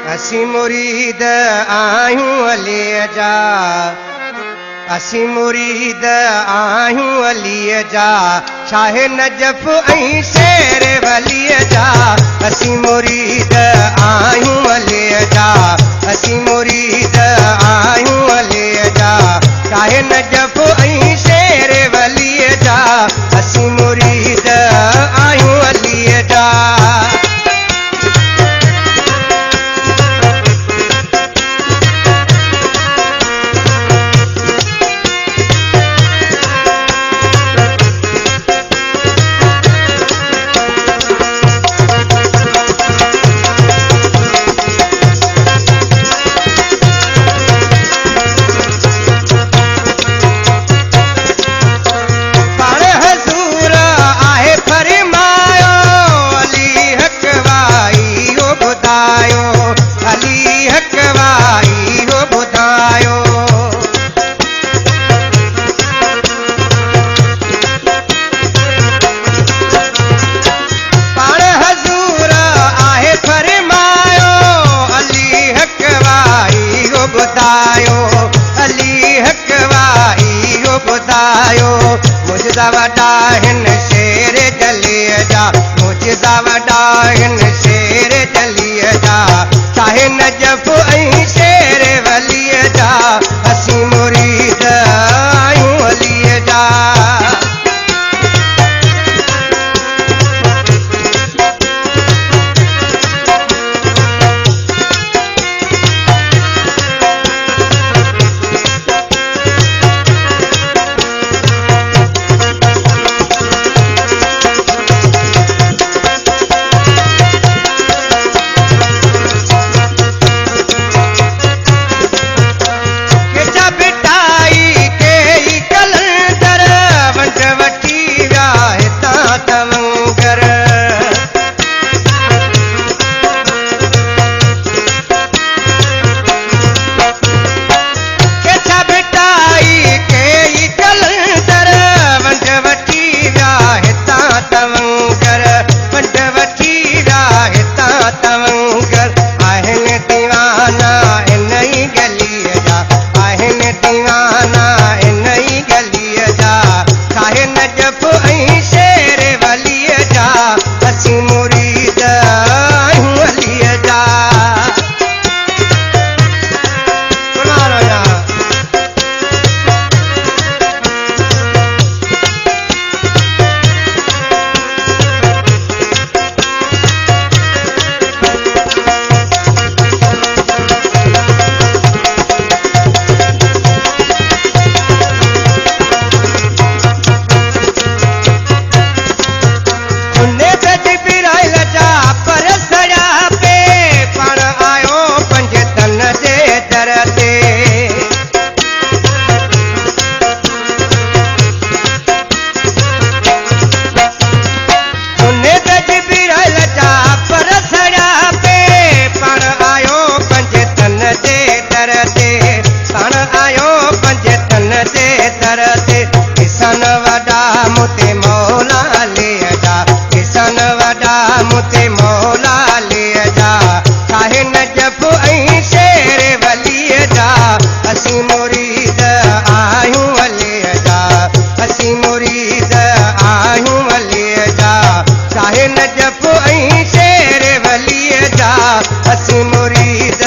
असी मुरीद आहियूं अलीअ जा, असी मुरीद आहियूं अलीअ जा, शाह नजफ ऐं शेर वलीअ जा। असी मुरीद आहियूं अलीअ जा, असी मुरीद आहियूं अलीअ जा, शाह नजफ ऐं शेर वलीअ जा। असी मुरीद आहियूं अलीअ जा। मुझदा वॾा हिन शेर जलीअ जा, मुझदा वॾा हिन शेर जलीअ जा, शाह नजफ ऐं शेर वलीअ जा। असी मुरीद आहियूं अलीअ जा। किसान वॾा मुते मौला ले जा, किसान वॾा मुते मौला ले जा, शाह नजफ ऐं शेर वलीअ जा। असी मुरीद आहियूं अलीअ जा, असी मुरीद आहियूं अलीअ जा, शाह नजफ ऐं शेर वलीअ जा। असी मुरीद